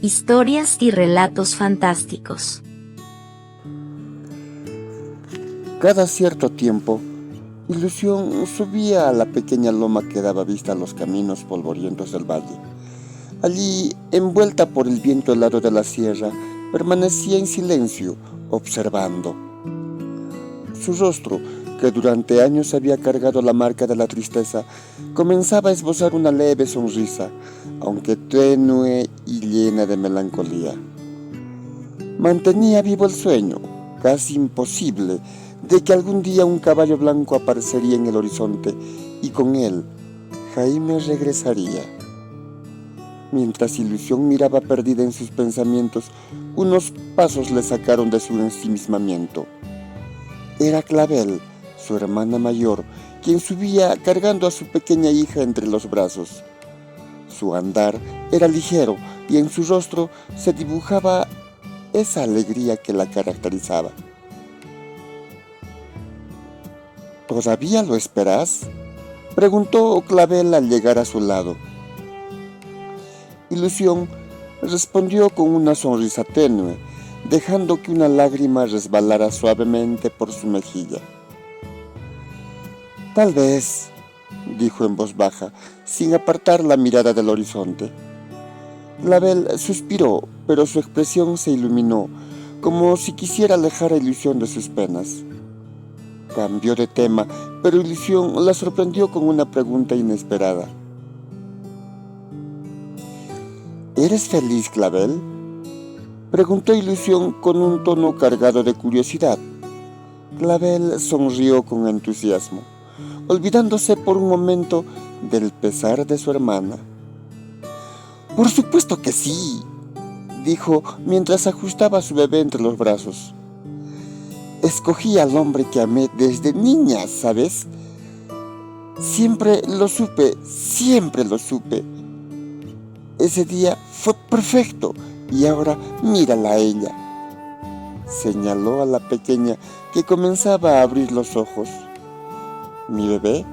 Historias y relatos fantásticos. Cada cierto tiempo, Ilusión subía a la pequeña loma que daba vista a los caminos polvorientos del valle. Allí, envuelta por el viento helado de la sierra, permanecía en silencio, observando. Su rostro, que durante años había cargado la marca de la tristeza, comenzaba a esbozar una leve sonrisa, aunque tenue y llena de melancolía. Mantenía vivo el sueño, casi imposible, de que algún día un caballo blanco aparecería en el horizonte y con él Jaime regresaría. Mientras Ilusión miraba perdida en sus pensamientos, unos pasos le sacaron de su ensimismamiento. Era Clavel, su hermana mayor, quien subía cargando a su pequeña hija entre los brazos. Su andar era ligero y en su rostro se dibujaba esa alegría que la caracterizaba. ¿Todavía lo esperas?, preguntó Clavel al llegar a su lado. Ilusión respondió con una sonrisa tenue, dejando que una lágrima resbalara suavemente por su mejilla. Tal vez, dijo en voz baja, sin apartar la mirada del horizonte. Clavel suspiró, pero su expresión se iluminó, como si quisiera alejar a Ilusión de sus penas. Cambió de tema, pero Ilusión la sorprendió con una pregunta inesperada. ¿Eres feliz, Clavel?, preguntó Ilusión con un tono cargado de curiosidad. Clavel sonrió con entusiasmo, olvidándose por un momento del pesar de su hermana. «Por supuesto que sí», dijo mientras ajustaba a su bebé entre los brazos. «Escogí al hombre que amé desde niña, ¿sabes? Siempre lo supe, siempre lo supe. Ese día fue perfecto y ahora mírala a ella», señaló a la pequeña que comenzaba a abrir los ojos. «Mi bebé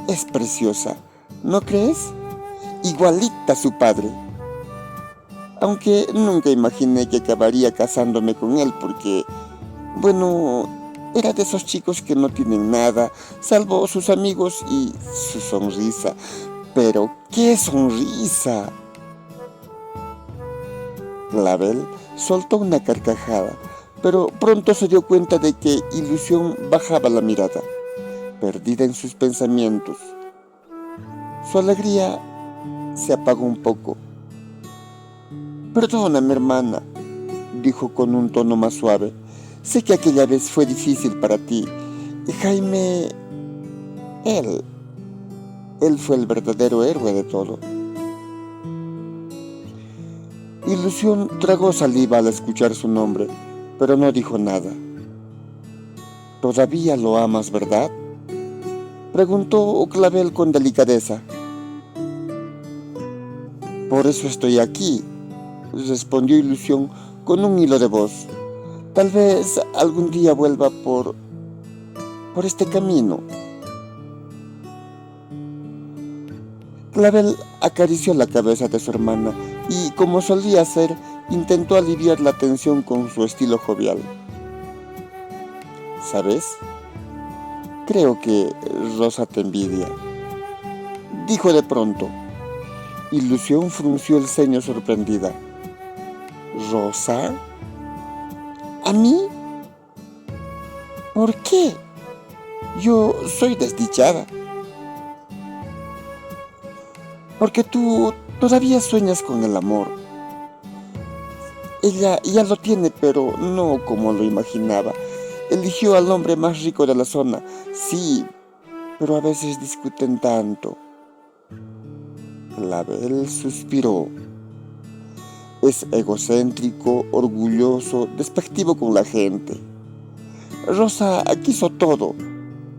es preciosa, ¿no crees? Igualita a su padre. Aunque nunca imaginé que acabaría casándome con él porque, bueno, era de esos chicos que no tienen nada, salvo sus amigos y su sonrisa. Pero ¡qué sonrisa!». Clavel soltó una carcajada, pero pronto se dio cuenta de que Ilusión bajaba la mirada, perdida en sus pensamientos. Su alegría se apagó un poco. «Perdóname, hermana», dijo con un tono más suave. «Sé que aquella vez fue difícil para ti. Jaime, él fue el verdadero héroe de todo». Ilusión tragó saliva al escuchar su nombre, pero no dijo nada. «¿Todavía lo amas, verdad?», preguntó Clavel con delicadeza. «Por eso estoy aquí», respondió Ilusión con un hilo de voz. «Tal vez algún día vuelva por este camino». Clavel acarició la cabeza de su hermana y, como solía hacer, intentó aliviar la tensión con su estilo jovial. «¿Sabes? Creo que Rosa te envidia», dijo de pronto. Ilusión frunció el ceño sorprendida. «¿Rosa? ¿A mí? ¿Por qué? Yo soy desdichada». «Porque tú todavía sueñas con el amor. Ella ya lo tiene, pero no como lo imaginaba. Eligió al hombre más rico de la zona, sí, pero a veces discuten tanto». Clavel suspiró. «Es egocéntrico, orgulloso, despectivo con la gente. Rosa quiso todo,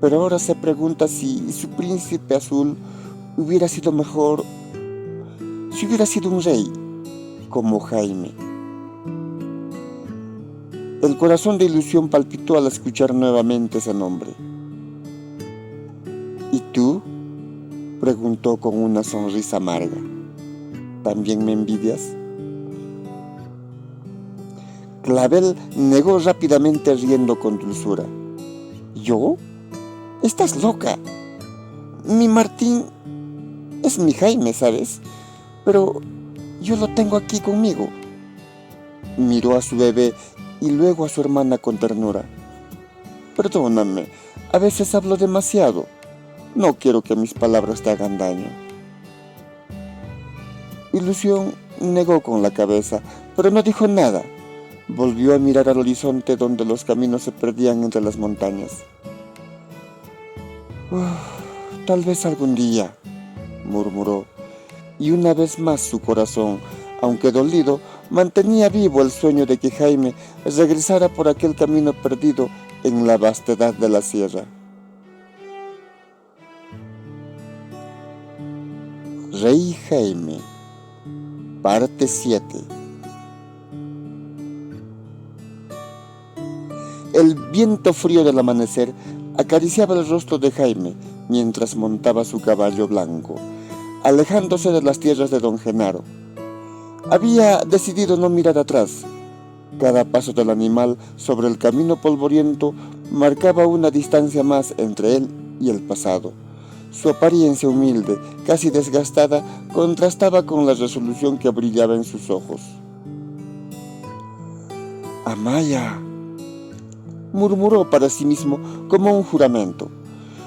pero ahora se pregunta si su príncipe azul hubiera sido mejor si hubiera sido un rey como Jaime». El corazón de Ilusión palpitó al escuchar nuevamente ese nombre. «¿Y tú?», preguntó con una sonrisa amarga. «¿También me envidias?». Clavel negó rápidamente riendo con dulzura. ¿Yo? Estás loca. Mi Martín es mi Jaime, ¿sabes? Pero yo lo tengo aquí conmigo. Miró a su bebé y luego a su hermana con ternura. Perdóname, a veces hablo demasiado. No quiero que mis palabras te hagan daño. Ilusión negó con la cabeza, pero no dijo nada. Volvió a mirar al horizonte donde los caminos se perdían entre las montañas. Tal vez algún día, murmuró, y una vez más su corazón, aunque dolido, mantenía vivo el sueño de que Jaime regresara por aquel camino perdido en la vastedad de la sierra. Rey Jaime, parte 7. El viento frío del amanecer acariciaba el rostro de Jaime mientras montaba su caballo blanco, alejándose de las tierras de don Genaro. Había decidido no mirar atrás. Cada paso del animal sobre el camino polvoriento marcaba una distancia más entre él y el pasado. Su apariencia humilde, casi desgastada, contrastaba con la resolución que brillaba en sus ojos. «Amaya», murmuró para sí mismo como un juramento.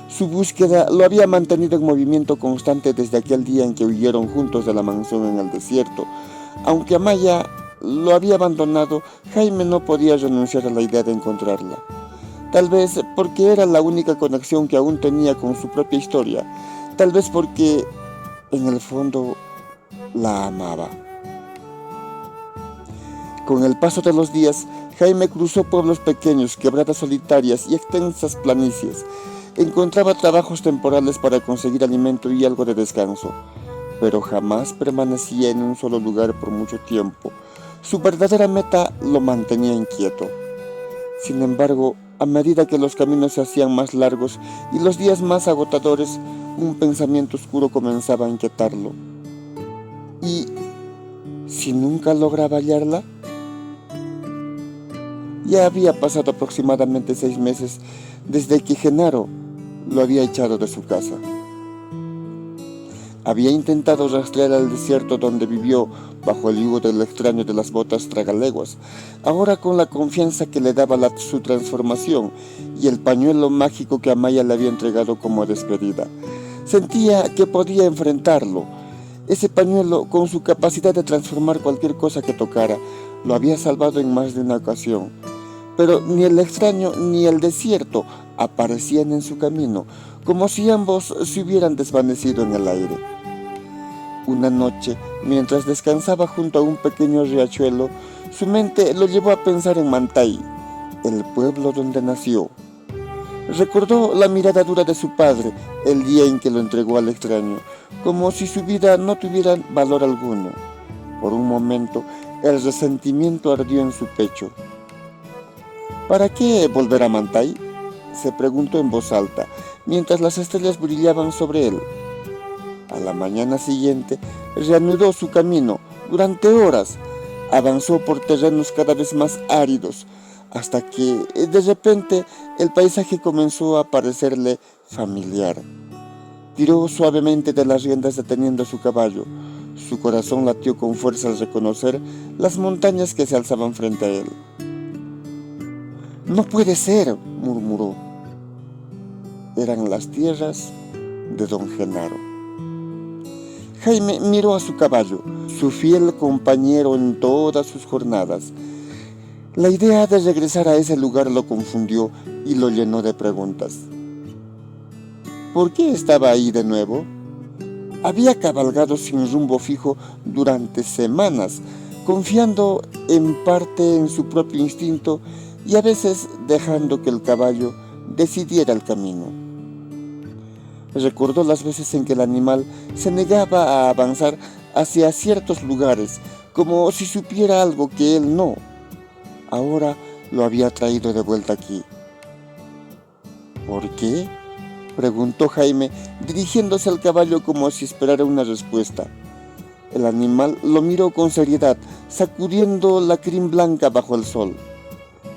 Su búsqueda lo había mantenido en movimiento constante desde aquel día en que huyeron juntos de la mansión en el desierto. Aunque Amaya lo había abandonado, Jaime no podía renunciar a la idea de encontrarla. Tal vez porque era la única conexión que aún tenía con su propia historia. Tal vez porque, en el fondo, la amaba. Con el paso de los días, Jaime cruzó pueblos pequeños, quebradas solitarias y extensas planicies. Encontraba trabajos temporales para conseguir alimento y algo de descanso, pero jamás permanecía en un solo lugar por mucho tiempo. Su verdadera meta lo mantenía inquieto. Sin embargo, a medida que los caminos se hacían más largos y los días más agotadores, un pensamiento oscuro comenzaba a inquietarlo. ¿Y si nunca lograba hallarla? Ya había pasado aproximadamente 6 meses desde que Genaro lo había echado de su casa. Había intentado rastrear al desierto donde vivió bajo el yugo del extraño de las botas tragaleguas, ahora con la confianza que le daba su transformación y el pañuelo mágico que Amaya le había entregado como despedida. Sentía que podía enfrentarlo. Ese pañuelo, con su capacidad de transformar cualquier cosa que tocara, lo había salvado en más de una ocasión. Pero ni el extraño ni el desierto aparecían en su camino, como si ambos se hubieran desvanecido en el aire. Una noche, mientras descansaba junto a un pequeño riachuelo, su mente lo llevó a pensar en Mantay, el pueblo donde nació. Recordó la mirada dura de su padre el día en que lo entregó al extraño, como si su vida no tuviera valor alguno. Por un momento, el resentimiento ardió en su pecho. ¿Para qué volver a Mantay?, se preguntó en voz alta, mientras las estrellas brillaban sobre él. A la mañana siguiente, reanudó su camino. Durante horas, avanzó por terrenos cada vez más áridos, hasta que, de repente, el paisaje comenzó a parecerle familiar. Tiró suavemente de las riendas deteniendo su caballo. Su corazón latió con fuerza al reconocer las montañas que se alzaban frente a él. «No puede ser», murmuró. Eran las tierras de don Genaro. Jaime miró a su caballo, su fiel compañero en todas sus jornadas. La idea de regresar a ese lugar lo confundió y lo llenó de preguntas. ¿Por qué estaba ahí de nuevo? Había cabalgado sin rumbo fijo durante semanas, confiando en parte en su propio instinto y a veces dejando que el caballo decidiera el camino. Recordó las veces en que el animal se negaba a avanzar hacia ciertos lugares, como si supiera algo que él no. Ahora lo había traído de vuelta aquí. ¿Por qué?, preguntó Jaime, dirigiéndose al caballo como si esperara una respuesta. El animal lo miró con seriedad, sacudiendo la crin blanca bajo el sol.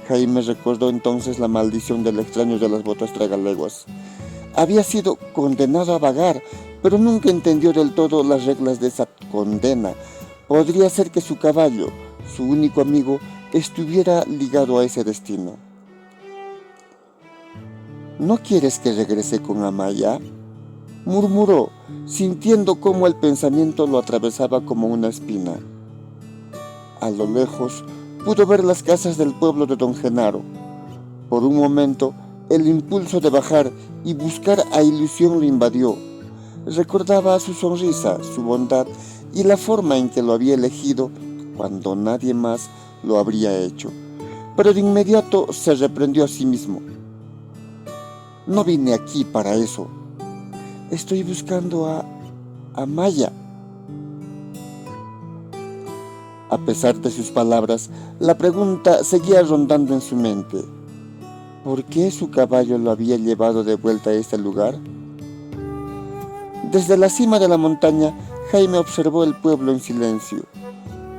Jaime recordó entonces la maldición del extraño de las botas tragaleguas. Había sido condenado a vagar, pero nunca entendió del todo las reglas de esa condena. Podría ser que su caballo, su único amigo, estuviera ligado a ese destino. ¿No quieres que regrese con Amaya?, murmuró, sintiendo cómo el pensamiento lo atravesaba como una espina. A lo lejos pudo ver las casas del pueblo de Don Genaro. Por un momento, el impulso de bajar y buscar a Ilusión lo invadió. Recordaba su sonrisa, su bondad y la forma en que lo había elegido cuando nadie más lo habría hecho. Pero de inmediato se reprendió a sí mismo. No vine aquí para eso. Estoy buscando a Amaya. A pesar de sus palabras, la pregunta seguía rondando en su mente. ¿Por qué su caballo lo había llevado de vuelta a este lugar? Desde la cima de la montaña, Jaime observó el pueblo en silencio.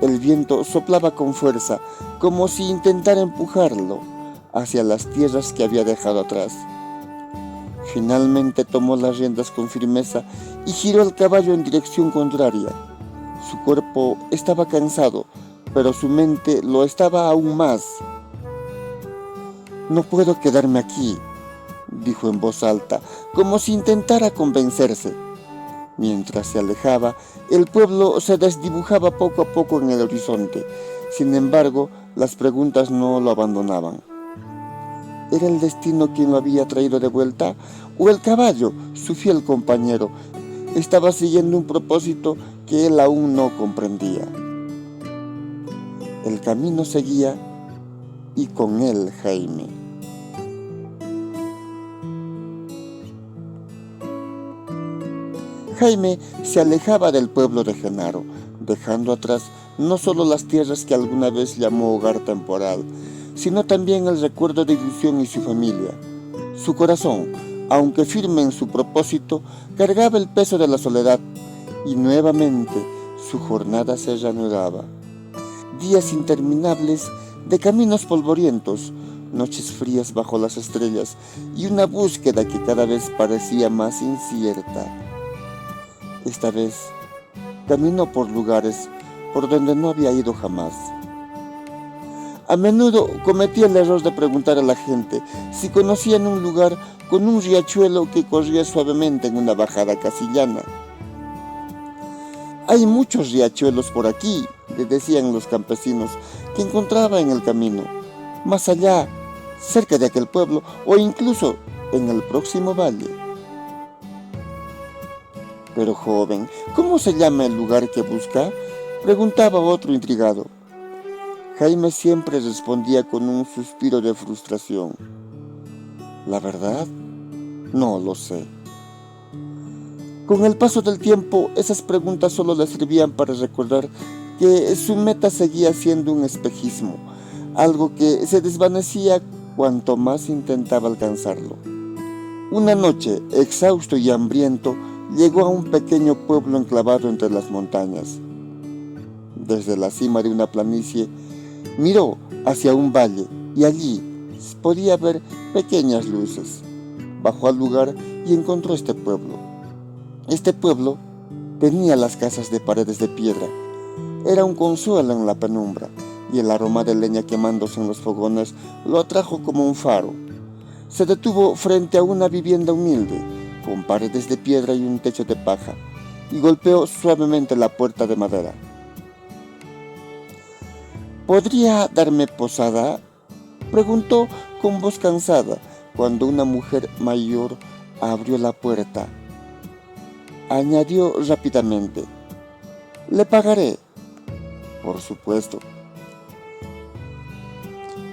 El viento soplaba con fuerza, como si intentara empujarlo hacia las tierras que había dejado atrás. Finalmente tomó las riendas con firmeza y giró el caballo en dirección contraria. Su cuerpo estaba cansado, pero su mente lo estaba aún más. «No puedo quedarme aquí», dijo en voz alta, como si intentara convencerse. Mientras se alejaba, el pueblo se desdibujaba poco a poco en el horizonte. Sin embargo, las preguntas no lo abandonaban. ¿Era el destino quien lo había traído de vuelta? ¿O el caballo, su fiel compañero, estaba siguiendo un propósito que él aún no comprendía? El camino seguía y con él Jaime. Jaime se alejaba del pueblo de Genaro, dejando atrás no solo las tierras que alguna vez llamó hogar temporal, sino también el recuerdo de Ilusión y su familia. Su corazón, aunque firme en su propósito, cargaba el peso de la soledad, y nuevamente su jornada se reanudaba. Días interminables de caminos polvorientos, noches frías bajo las estrellas y una búsqueda que cada vez parecía más incierta. Esta vez caminó por lugares por donde no había ido jamás. A menudo cometía el error de preguntar a la gente si conocían un lugar con un riachuelo que corría suavemente en una bajada casi llana. «Hay muchos riachuelos por aquí», le decían los campesinos que encontraba en el camino, más allá, cerca de aquel pueblo o incluso en el próximo valle. «Pero joven, ¿cómo se llama el lugar que busca?», preguntaba otro intrigado. Jaime siempre respondía con un suspiro de frustración. «La verdad, no lo sé». Con el paso del tiempo, esas preguntas solo le servían para recordar que su meta seguía siendo un espejismo, algo que se desvanecía cuanto más intentaba alcanzarlo. Una noche, exhausto y hambriento, llegó a un pequeño pueblo enclavado entre las montañas. Desde la cima de una planicie, miró hacia un valle y allí podía ver pequeñas luces. Bajó al lugar y encontró este pueblo. Este pueblo tenía las casas de paredes de piedra. Era un consuelo en la penumbra, y el aroma de leña quemándose en los fogones lo atrajo como un faro. Se detuvo frente a una vivienda humilde, con paredes de piedra y un techo de paja, y golpeó suavemente la puerta de madera. «¿Podría darme posada?», preguntó con voz cansada, cuando una mujer mayor abrió la puerta. Añadió rápidamente: «Le pagaré». «Por supuesto».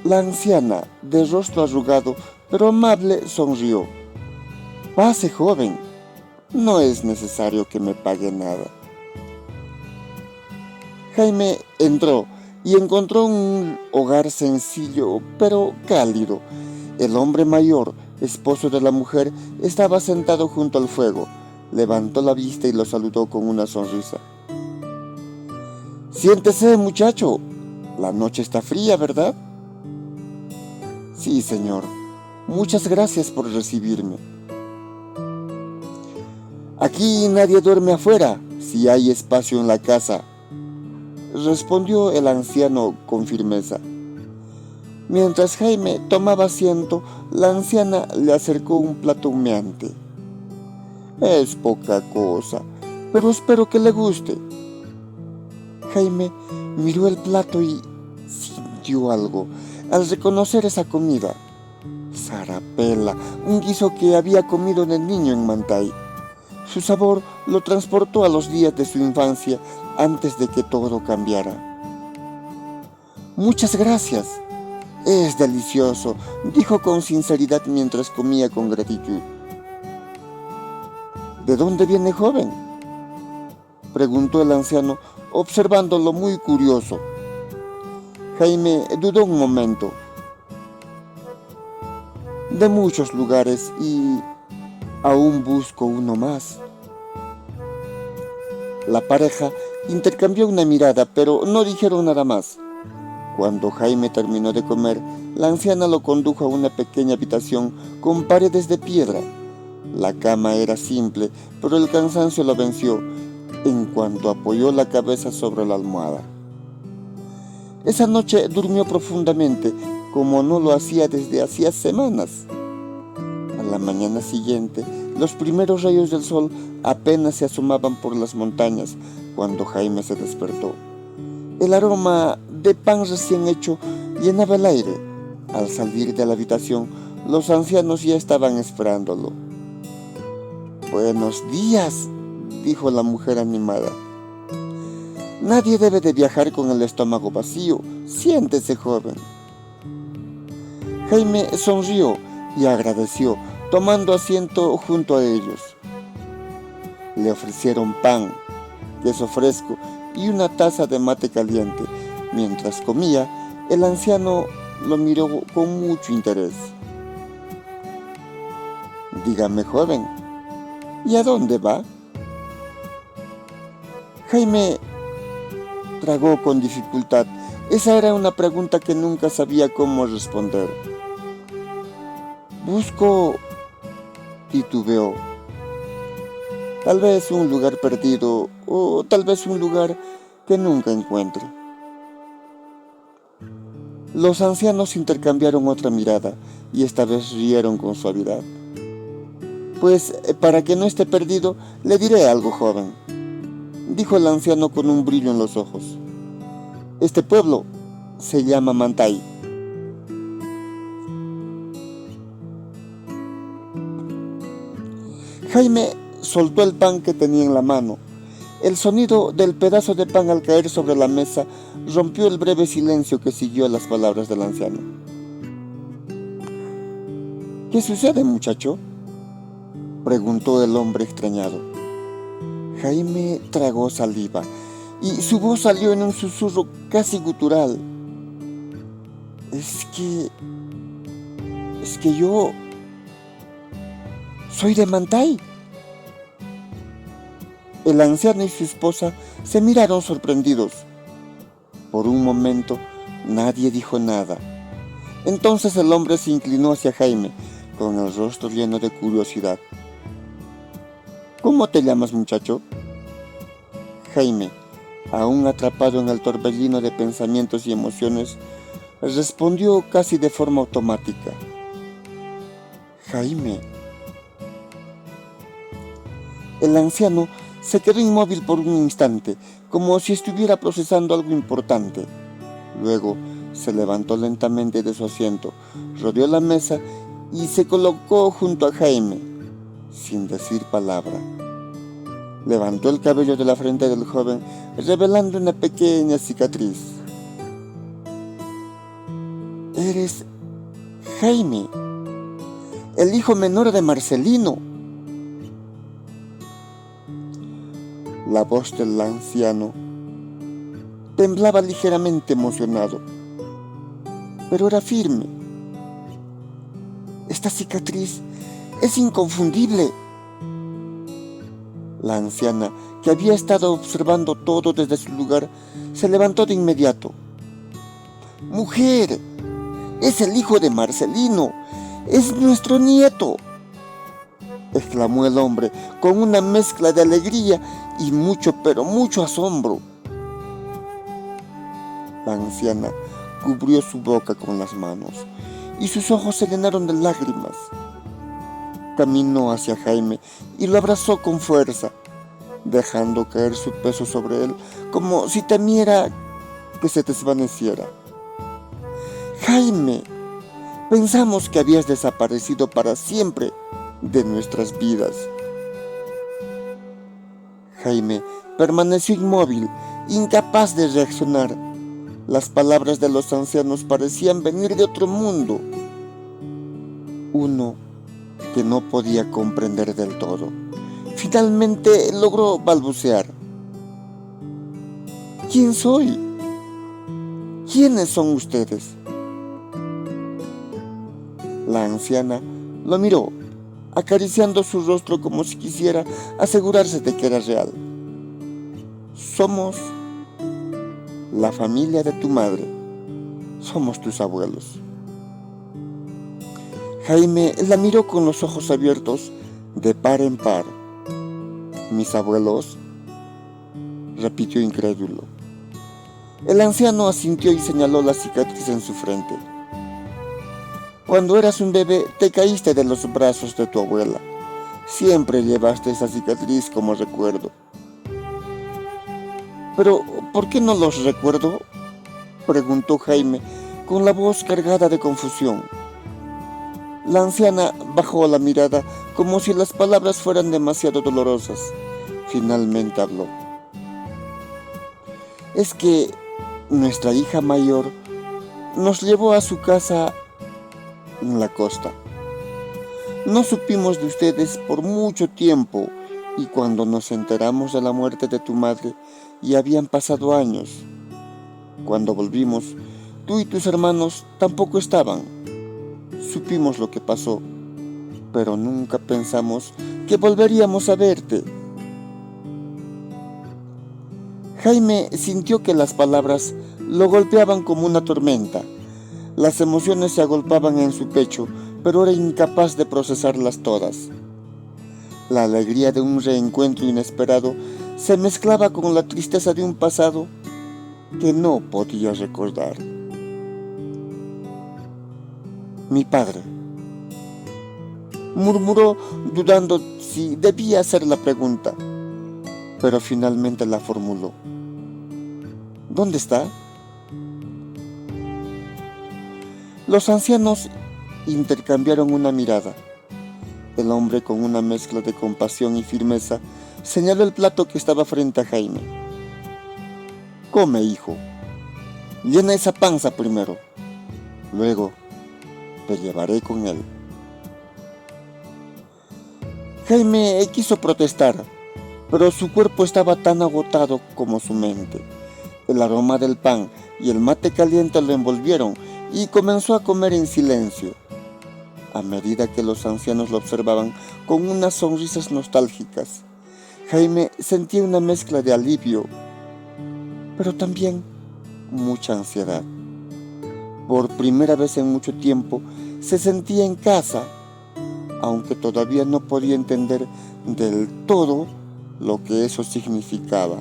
La anciana, de rostro arrugado pero amable, sonrió. «Pase, joven. No es necesario que me pague nada». Jaime entró y encontró un hogar sencillo pero cálido. El hombre mayor, esposo de la mujer, estaba sentado junto al fuego. Levantó la vista y lo saludó con una sonrisa. Siéntese, muchacho. La noche está fría, ¿verdad? Sí, señor. Muchas gracias por recibirme. Aquí nadie duerme afuera, si hay espacio en la casa, respondió el anciano con firmeza. Mientras Jaime tomaba asiento, la anciana le acercó un plato humeante. Es poca cosa, pero espero que le guste. Jaime miró el plato y sintió algo al reconocer esa comida. Sarapela, un guiso que había comido de niño en Mantay. Su sabor lo transportó a los días de su infancia antes de que todo cambiara. Muchas gracias. Es delicioso, dijo con sinceridad mientras comía con gratitud. ¿De dónde viene, joven?, preguntó el anciano, observándolo muy curioso. Jaime dudó un momento. De muchos lugares y aún busco uno más. La pareja intercambió una mirada, pero no dijeron nada más. Cuando Jaime terminó de comer, la anciana lo condujo a una pequeña habitación con paredes de piedra. La cama era simple, pero el cansancio lo venció en cuanto apoyó la cabeza sobre la almohada. Esa noche durmió profundamente, como no lo hacía desde hacía semanas. A la mañana siguiente, los primeros rayos del sol apenas se asomaban por las montañas cuando Jaime se despertó. El aroma de pan recién hecho llenaba el aire. Al salir de la habitación, los ancianos ya estaban esperándolo. Buenos días, dijo la mujer animada. Nadie debe de viajar con el estómago vacío. Siéntese, joven. Jaime sonrió y agradeció, tomando asiento junto a ellos. Le ofrecieron pan, queso fresco y una taza de mate caliente. Mientras comía, el anciano lo miró con mucho interés. Dígame, joven, ¿y a dónde va? Jaime tragó con dificultad. Esa era una pregunta que nunca sabía cómo responder. Busco, titubeó. Tal vez un lugar perdido o tal vez un lugar que nunca encuentre. Los ancianos intercambiaron otra mirada y esta vez rieron con suavidad. Pues para que no esté perdido, le diré algo, joven, dijo el anciano con un brillo en los ojos. Este pueblo se llama Mantay. Jaime soltó el pan que tenía en la mano. El sonido del pedazo de pan al caer sobre la mesa rompió el breve silencio que siguió a las palabras del anciano. ¿Qué sucede, muchacho?, preguntó el hombre extrañado. Jaime tragó saliva y su voz salió en un susurro casi gutural. Es que yo soy de Mantay. El anciano y su esposa se miraron sorprendidos. Por un momento nadie dijo nada. Entonces el hombre se inclinó hacia Jaime, con el rostro lleno de curiosidad. ¿Cómo te llamas, muchacho? Jaime, aún atrapado en el torbellino de pensamientos y emociones, respondió casi de forma automática. Jaime. El anciano se quedó inmóvil por un instante, como si estuviera procesando algo importante. Luego se levantó lentamente de su asiento, rodeó la mesa y se colocó junto a Jaime, sin decir palabra. Levantó el cabello de la frente del joven, revelando una pequeña cicatriz. Eres Jaime, el hijo menor de Marcelino. La voz del anciano temblaba ligeramente emocionado, pero era firme. Esta cicatriz es inconfundible. La anciana, que había estado observando todo desde su lugar, se levantó de inmediato. «¡Mujer! ¡Es el hijo de Marcelino! ¡Es nuestro nieto!», exclamó el hombre con una mezcla de alegría y mucho, pero mucho asombro. La anciana cubrió su boca con las manos y sus ojos se llenaron de lágrimas. Caminó hacia Jaime y lo abrazó con fuerza, dejando caer su peso sobre él como si temiera que se desvaneciera. «Jaime, pensamos que habías desaparecido para siempre de nuestras vidas». Jaime permaneció inmóvil, incapaz de reaccionar. Las palabras de los ancianos parecían venir de otro mundo, uno que no podía comprender del todo. Finalmente logró balbucear: «¿Quién soy? ¿Quiénes son ustedes?». La anciana lo miró, acariciando su rostro como si quisiera asegurarse de que era real. «Somos la familia de tu madre. Somos tus abuelos». Jaime la miró con los ojos abiertos de par en par. «¿Mis abuelos?», repitió incrédulo. El anciano asintió y señaló la cicatriz en su frente. «Cuando eras un bebé te caíste de los brazos de tu abuela. Siempre llevaste esa cicatriz como recuerdo». «¿Pero por qué no los recuerdo?», preguntó Jaime con la voz cargada de confusión. La anciana bajó la mirada como si las palabras fueran demasiado dolorosas. Finalmente habló: «Es que nuestra hija mayor nos llevó a su casa en la costa. No supimos de ustedes por mucho tiempo y cuando nos enteramos de la muerte de tu madre ya habían pasado años. Cuando volvimos, tú y tus hermanos tampoco estaban. Supimos lo que pasó, pero nunca pensamos que volveríamos a verte». Jaime sintió que las palabras lo golpeaban como una tormenta. Las emociones se agolpaban en su pecho, pero era incapaz de procesarlas todas. La alegría de un reencuentro inesperado se mezclaba con la tristeza de un pasado que no podía recordar. «Mi padre», murmuró, dudando si debía hacer la pregunta, pero finalmente la formuló. «¿Dónde está?». Los ancianos intercambiaron una mirada. El hombre, con una mezcla de compasión y firmeza, señaló el plato que estaba frente a Jaime. «Come, hijo. Llena esa panza primero. Luego te llevaré con él». Jaime quiso protestar, pero su cuerpo estaba tan agotado como su mente. El aroma del pan y el mate caliente lo envolvieron y comenzó a comer en silencio. A medida que los ancianos lo observaban con unas sonrisas nostálgicas, Jaime sentía una mezcla de alivio, pero también mucha ansiedad. Por primera vez en mucho tiempo se sentía en casa, aunque todavía no podía entender del todo lo que eso significaba.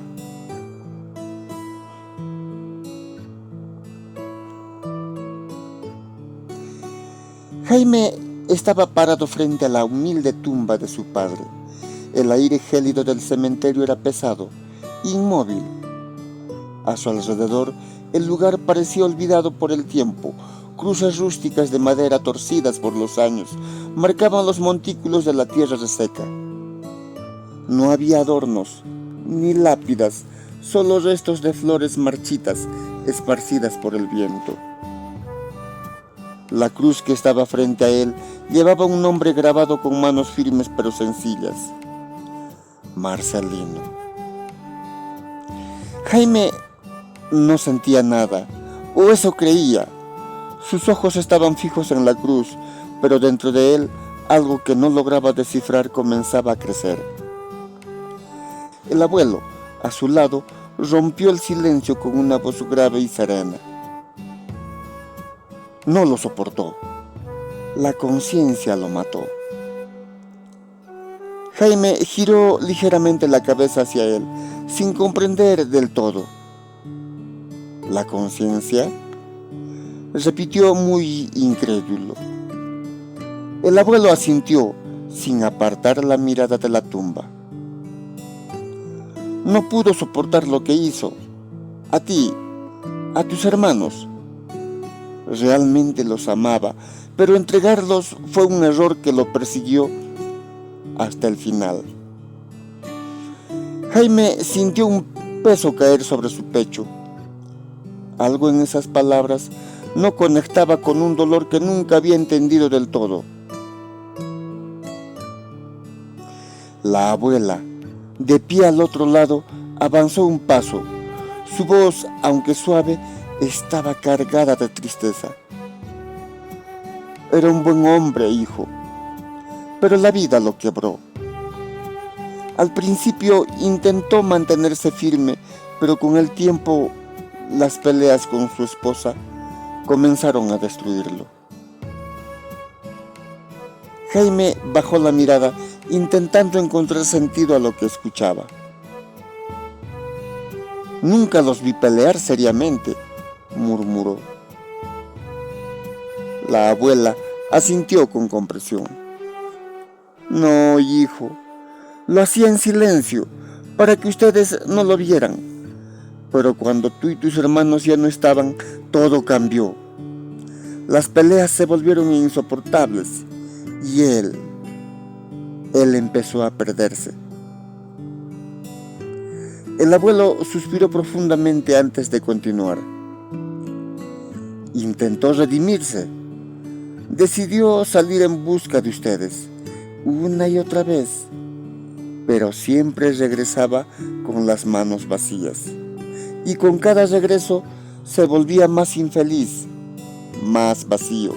Jaime estaba parado frente a la humilde tumba de su padre. El aire gélido del cementerio era pesado, inmóvil. A su alrededor, el lugar parecía olvidado por el tiempo. Cruces rústicas de madera torcidas por los años marcaban los montículos de la tierra reseca. No había adornos, ni lápidas, solo restos de flores marchitas esparcidas por el viento. La cruz que estaba frente a él llevaba un nombre grabado con manos firmes pero sencillas: Marcelino. Jaime no sentía nada, o eso creía. Sus ojos estaban fijos en la cruz, pero dentro de él algo que no lograba descifrar comenzaba a crecer. El abuelo, a su lado, rompió el silencio con una voz grave y serena. No lo soportó. La conciencia lo mató. Jaime giró ligeramente la cabeza hacia él, sin comprender del todo. ¿La conciencia?, repitió muy incrédulo. El abuelo asintió, sin apartar la mirada de la tumba. No pudo soportar lo que hizo. A ti, a tus hermanos. Realmente los amaba, pero entregarlos fue un error que lo persiguió hasta el final. Jaime sintió un peso caer sobre su pecho. Algo en esas palabras no conectaba con un dolor que nunca había entendido del todo. La abuela, de pie al otro lado, avanzó un paso. Su voz, aunque suave, estaba cargada de tristeza. Era un buen hombre, hijo, pero la vida lo quebró. Al principio intentó mantenerse firme, pero con el tiempo las peleas con su esposa comenzaron a destruirlo. Jaime bajó la mirada, intentando encontrar sentido a lo que escuchaba. Nunca los vi pelear seriamente, murmuró. La abuela asintió con comprensión. No, hijo, lo hacía en silencio, para que ustedes no lo vieran. Pero cuando tú y tus hermanos ya no estaban, todo cambió. Las peleas se volvieron insoportables y él empezó a perderse. El abuelo suspiró profundamente antes de continuar. Intentó redimirse. Decidió salir en busca de ustedes, una y otra vez, pero siempre regresaba con las manos vacías. Y con cada regreso se volvía más infeliz, más vacío,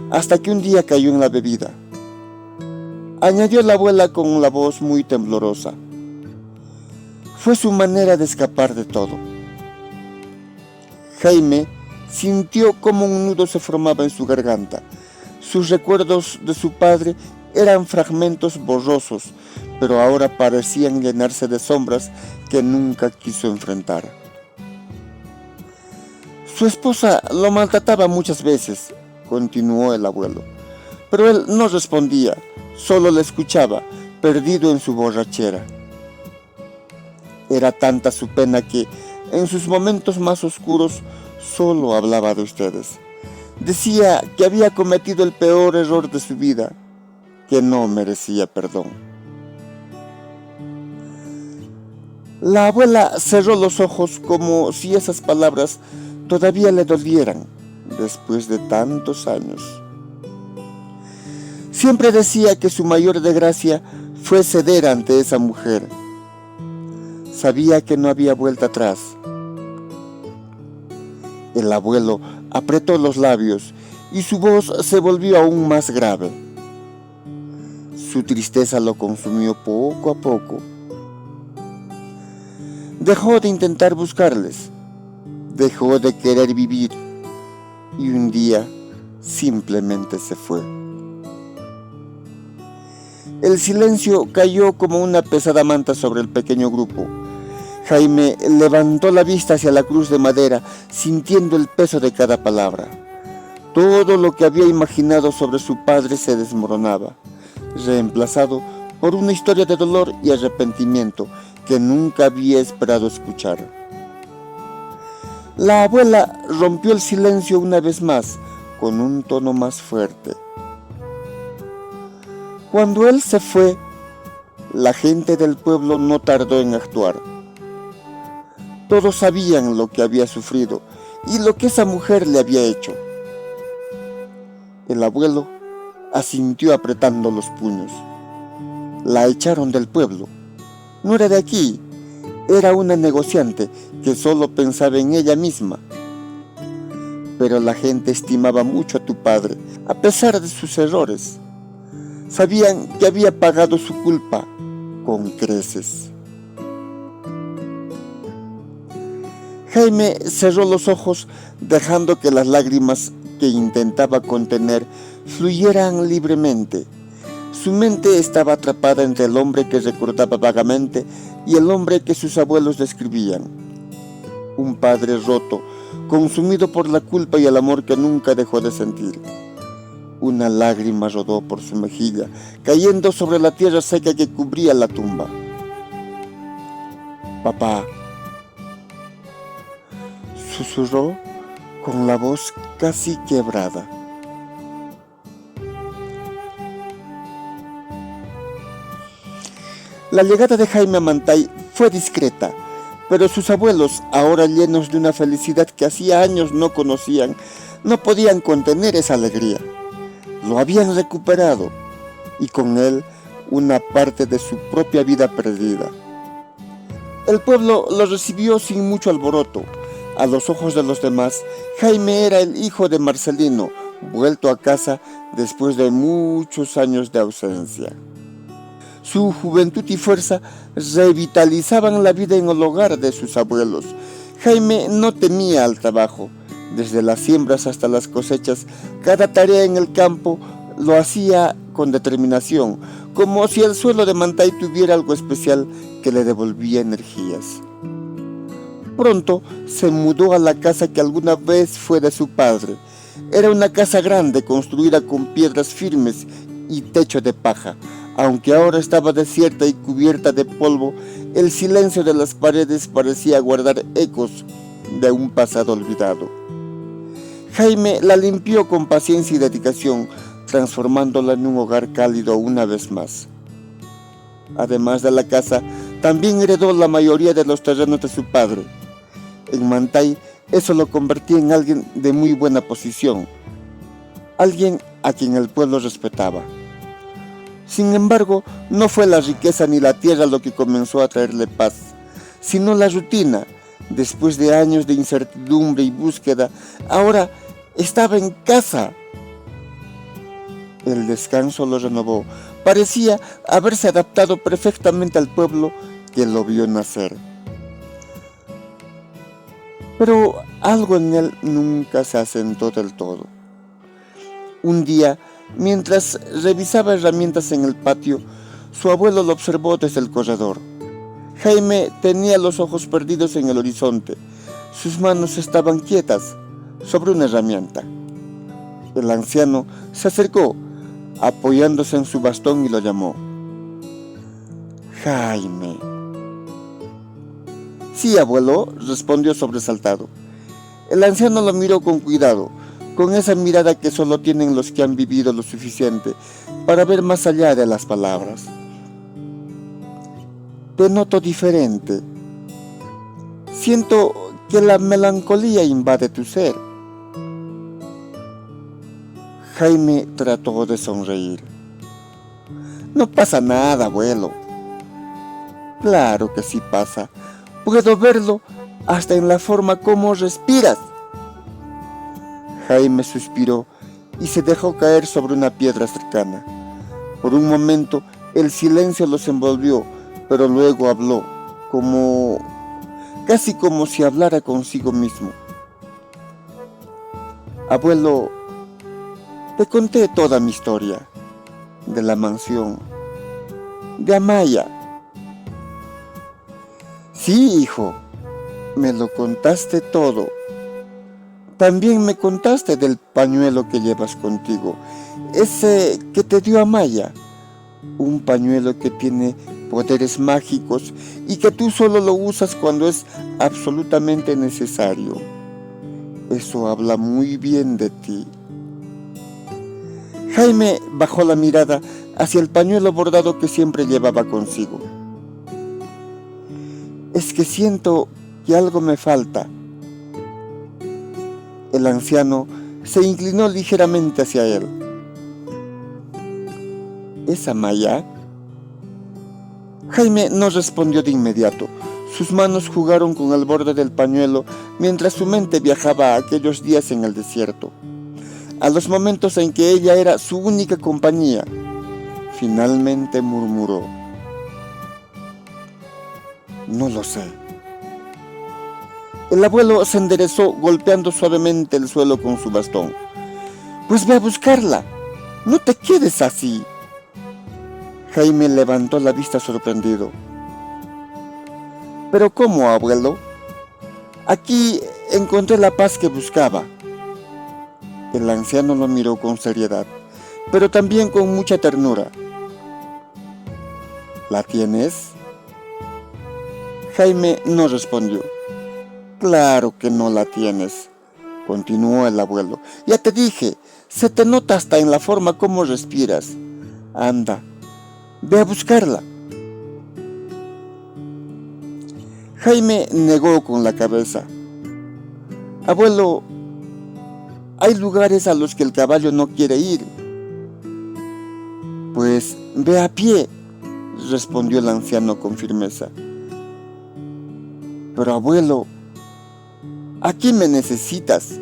hasta que un día cayó en la bebida. Añadió la abuela con la voz muy temblorosa. Fue su manera de escapar de todo. Jaime sintió como un nudo se formaba en su garganta. Sus recuerdos de su padre eran fragmentos borrosos, pero ahora parecían llenarse de sombras que nunca quiso enfrentar. Su esposa lo maltrataba muchas veces, continuó el abuelo, pero él no respondía, solo le escuchaba, perdido en su borrachera. Era tanta su pena que, en sus momentos más oscuros, solo hablaba de ustedes. Decía que había cometido el peor error de su vida, que no merecía perdón. La abuela cerró los ojos como si esas palabras todavía le dolieran después de tantos años. Siempre decía que su mayor desgracia fue ceder ante esa mujer. Sabía que no había vuelta atrás. El abuelo apretó los labios y su voz se volvió aún más grave. Su tristeza lo consumió poco a poco. Dejó de intentar buscarles, dejó de querer vivir y un día simplemente se fue. El silencio cayó como una pesada manta sobre el pequeño grupo. Jaime levantó la vista hacia la cruz de madera, sintiendo el peso de cada palabra. Todo lo que había imaginado sobre su padre se desmoronaba, reemplazado por una historia de dolor y arrepentimiento que nunca había esperado escuchar. La abuela rompió el silencio una vez más, con un tono más fuerte. Cuando él se fue, la gente del pueblo no tardó en actuar. Todos sabían lo que había sufrido y lo que esa mujer le había hecho. El abuelo asintió apretando los puños. La echaron del pueblo. No era de aquí, era una negociante que solo pensaba en ella misma. Pero la gente estimaba mucho a tu padre, a pesar de sus errores. Sabían que había pagado su culpa con creces. Jaime cerró los ojos, dejando que las lágrimas que intentaba contener fluyeran libremente. Su mente estaba atrapada entre el hombre que recordaba vagamente y el hombre que sus abuelos describían. Un padre roto, consumido por la culpa y el amor que nunca dejó de sentir. Una lágrima rodó por su mejilla, cayendo sobre la tierra seca que cubría la tumba. «Papá», susurró con la voz casi quebrada. La llegada de Jaime a Mantay fue discreta, pero sus abuelos, ahora llenos de una felicidad que hacía años no conocían, no podían contener esa alegría. Lo habían recuperado, y con él una parte de su propia vida perdida. El pueblo lo recibió sin mucho alboroto. A los ojos de los demás, Jaime era el hijo de Marcelino, vuelto a casa después de muchos años de ausencia. Su juventud y fuerza revitalizaban la vida en el hogar de sus abuelos. Jaime no temía al trabajo. Desde las siembras hasta las cosechas, cada tarea en el campo lo hacía con determinación, como si el suelo de Mantay tuviera algo especial que le devolvía energías. Pronto se mudó a la casa que alguna vez fue de su padre. Era una casa grande construida con piedras firmes y techo de paja. Aunque ahora estaba desierta y cubierta de polvo, el silencio de las paredes parecía guardar ecos de un pasado olvidado. Jaime la limpió con paciencia y dedicación, transformándola en un hogar cálido una vez más. Además de la casa, también heredó la mayoría de los terrenos de su padre. En Mantay, eso lo convertía en alguien de muy buena posición, alguien a quien el pueblo respetaba. Sin embargo, no fue la riqueza ni la tierra lo que comenzó a traerle paz, sino la rutina. Después de años de incertidumbre y búsqueda, ahora estaba en casa. El descanso lo renovó. Parecía haberse adaptado perfectamente al pueblo que lo vio nacer. Pero algo en él nunca se asentó del todo. Un día, mientras revisaba herramientas en el patio, su abuelo lo observó desde el corredor. Jaime tenía los ojos perdidos en el horizonte. Sus manos estaban quietas sobre una herramienta. El anciano se acercó, apoyándose en su bastón, y lo llamó. «Jaime». «Sí, abuelo», respondió sobresaltado. El anciano lo miró con cuidado, con esa mirada que solo tienen los que han vivido lo suficiente para ver más allá de las palabras. «Te noto diferente. Siento que la melancolía invade tu ser». Jaime trató de sonreír. «No pasa nada, abuelo». «Claro que sí pasa. Puedo verlo hasta en la forma como respiras». Jaime suspiró y se dejó caer sobre una piedra cercana. Por un momento el silencio los envolvió, pero luego habló, casi como si hablara consigo mismo. «Abuelo, te conté toda mi historia, de la mansión, de Amaya». «Sí, hijo, me lo contaste todo. También me contaste del pañuelo que llevas contigo, ese que te dio Amaya, un pañuelo que tiene poderes mágicos y que tú solo lo usas cuando es absolutamente necesario. Eso habla muy bien de ti». Jaime bajó la mirada hacia el pañuelo bordado que siempre llevaba consigo. «Es que siento que algo me falta». El anciano se inclinó ligeramente hacia él. «¿Es Amaya?». Jaime no respondió de inmediato. Sus manos jugaron con el borde del pañuelo mientras su mente viajaba a aquellos días en el desierto, a los momentos en que ella era su única compañía. Finalmente murmuró: «No lo sé». El abuelo se enderezó golpeando suavemente el suelo con su bastón. Pues ve a buscarla. No te quedes así. Jaime levantó la vista sorprendido. ¿Pero cómo, abuelo? Aquí encontré la paz que buscaba. El anciano lo miró con seriedad, pero también con mucha ternura. ¿La tienes? Jaime no respondió. Claro que no la tienes, continuó el abuelo. Ya te dije, se te nota hasta en la forma como respiras. Anda, ve a buscarla. Jaime negó con la cabeza. Abuelo, hay lugares a los que el caballo no quiere ir. Pues ve a pie, respondió el anciano con firmeza. Pero abuelo, aquí me necesitas.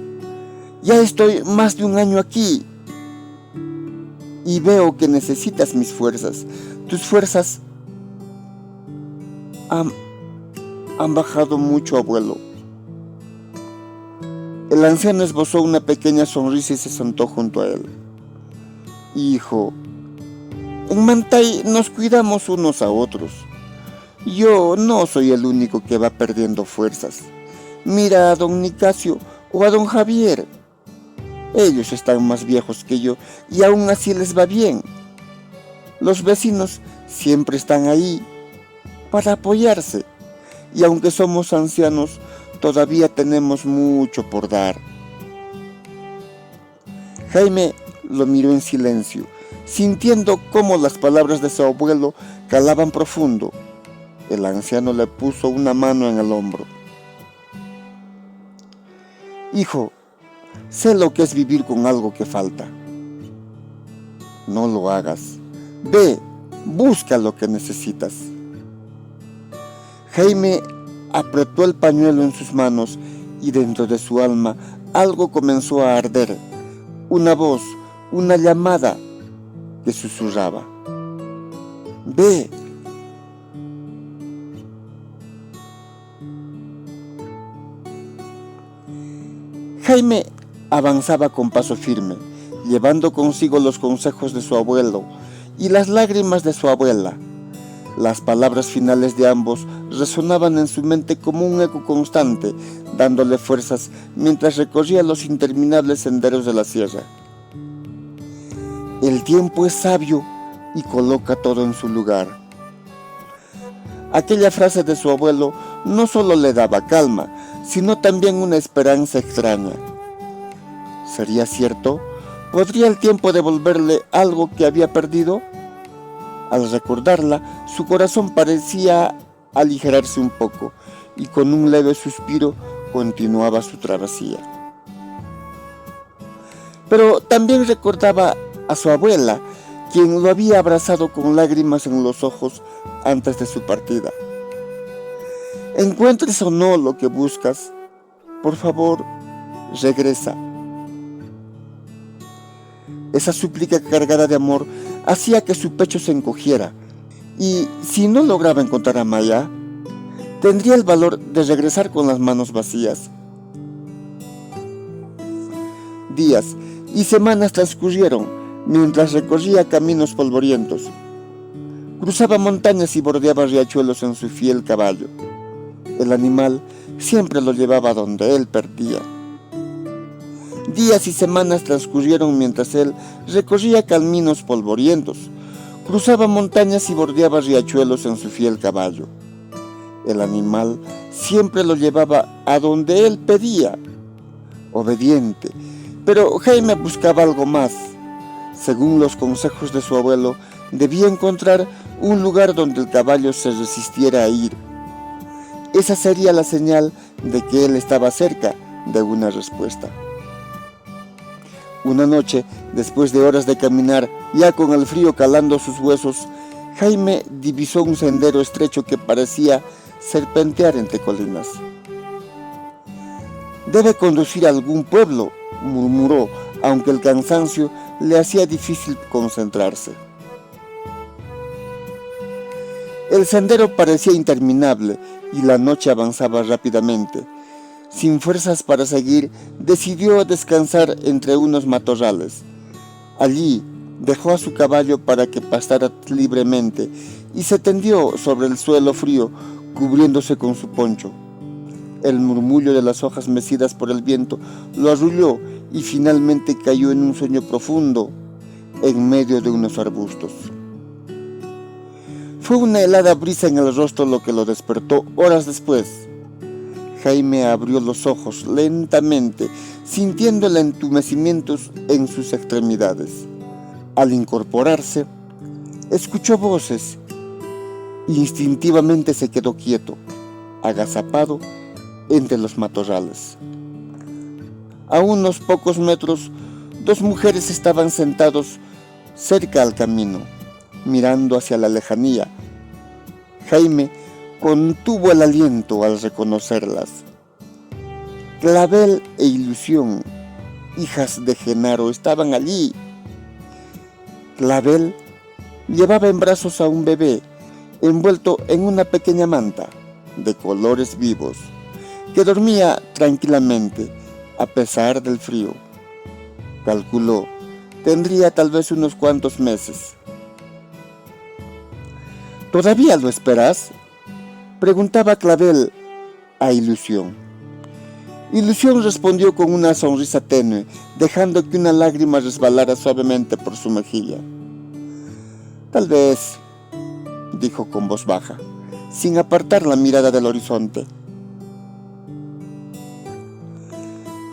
Ya estoy más de un año aquí y veo que necesitas mis fuerzas. Tus fuerzas han bajado mucho, abuelo. El anciano esbozó una pequeña sonrisa y se sentó junto a él. Hijo, en Mantay nos cuidamos unos a otros. Yo no soy el único que va perdiendo fuerzas. Mira a don Nicasio o a don Javier. Ellos están más viejos que yo y aún así les va bien. Los vecinos siempre están ahí para apoyarse. Y aunque somos ancianos, todavía tenemos mucho por dar. Jaime lo miró en silencio, sintiendo cómo las palabras de su abuelo calaban profundo. El anciano le puso una mano en el hombro. Hijo, sé lo que es vivir con algo que falta. No lo hagas. Ve, busca lo que necesitas. Jaime apretó el pañuelo en sus manos y dentro de su alma algo comenzó a arder. Una voz, una llamada que susurraba. Ve. Jaime avanzaba con paso firme, llevando consigo los consejos de su abuelo y las lágrimas de su abuela. Las palabras finales de ambos resonaban en su mente como un eco constante, dándole fuerzas mientras recorría los interminables senderos de la sierra. El tiempo es sabio y coloca todo en su lugar. Aquella frase de su abuelo no solo le daba calma, sino también una esperanza extraña. ¿Sería cierto? ¿Podría el tiempo devolverle algo que había perdido? Al recordarla, su corazón parecía aligerarse un poco y con un leve suspiro continuaba su travesía. Pero también recordaba a su abuela, quien lo había abrazado con lágrimas en los ojos antes de su partida. Encuentres o no lo que buscas, por favor, regresa. Esa súplica cargada de amor hacía que su pecho se encogiera, y si no lograba encontrar a Maya, tendría el valor de regresar con las manos vacías. Días y semanas transcurrieron mientras recorría caminos polvorientos. Cruzaba montañas y bordeaba riachuelos en su fiel caballo. El animal siempre lo llevaba donde él perdía. Días y semanas transcurrieron mientras él recorría caminos polvorientos, cruzaba montañas y bordeaba riachuelos en su fiel caballo. El animal siempre lo llevaba a donde él pedía, obediente, pero Jaime buscaba algo más. Según los consejos de su abuelo, debía encontrar un lugar donde el caballo se resistiera a ir. Esa sería la señal de que él estaba cerca de una respuesta. Una noche, después de horas de caminar, ya con el frío calando sus huesos, Jaime divisó un sendero estrecho que parecía serpentear entre colinas. «Debe conducir a algún pueblo», murmuró, aunque el cansancio le hacía difícil concentrarse. El sendero parecía interminable y la noche avanzaba rápidamente. Sin fuerzas para seguir, decidió descansar entre unos matorrales. Allí dejó a su caballo para que pastara libremente y se tendió sobre el suelo frío, cubriéndose con su poncho. El murmullo de las hojas mecidas por el viento lo arrulló y finalmente cayó en un sueño profundo en medio de unos arbustos. Fue una helada brisa en el rostro lo que lo despertó horas después. Jaime abrió los ojos lentamente, sintiendo el entumecimiento en sus extremidades. Al incorporarse, escuchó voces. Instintivamente se quedó quieto, agazapado entre los matorrales. A unos pocos metros, dos mujeres estaban sentados cerca al camino, mirando hacia la lejanía. Jaime contuvo el aliento al reconocerlas. Clavel e Ilusión, hijas de Genaro, estaban allí. Clavel llevaba en brazos a un bebé envuelto en una pequeña manta de colores vivos, que dormía tranquilamente a pesar del frío. Calculó, tendría tal vez unos cuantos meses. ¿Todavía lo esperas?, preguntaba Clavel a Ilusión. Ilusión respondió con una sonrisa tenue, dejando que una lágrima resbalara suavemente por su mejilla. Tal vez, dijo con voz baja, sin apartar la mirada del horizonte.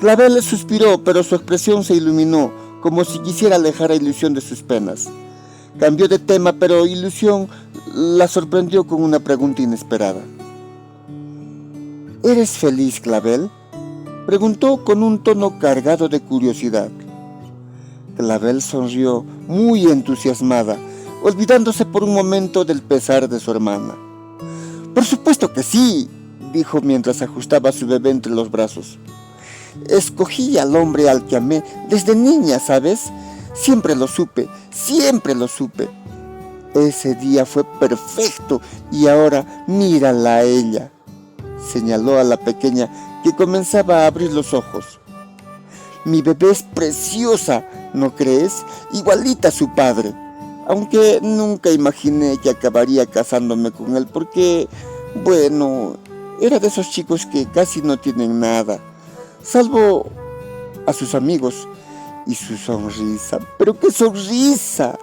Clavel suspiró, pero su expresión se iluminó, como si quisiera alejar a Ilusión de sus penas. Cambió de tema, pero Ilusión la sorprendió con una pregunta inesperada. ¿Eres feliz, Clavel?, preguntó con un tono cargado de curiosidad. Clavel sonrió muy entusiasmada, olvidándose por un momento del pesar de su hermana. «Por supuesto que sí», dijo mientras ajustaba a su bebé entre los brazos. «Escogí al hombre al que amé desde niña, ¿sabes? Siempre lo supe, siempre lo supe. Ese día fue perfecto y ahora mírala a ella», señaló a la pequeña que comenzaba a abrir los ojos. «Mi bebé es preciosa, ¿no crees? Igualita a su padre. Aunque nunca imaginé que acabaría casándome con él porque, bueno, era de esos chicos que casi no tienen nada, salvo a sus amigos y su sonrisa. ¡Pero qué sonrisa!».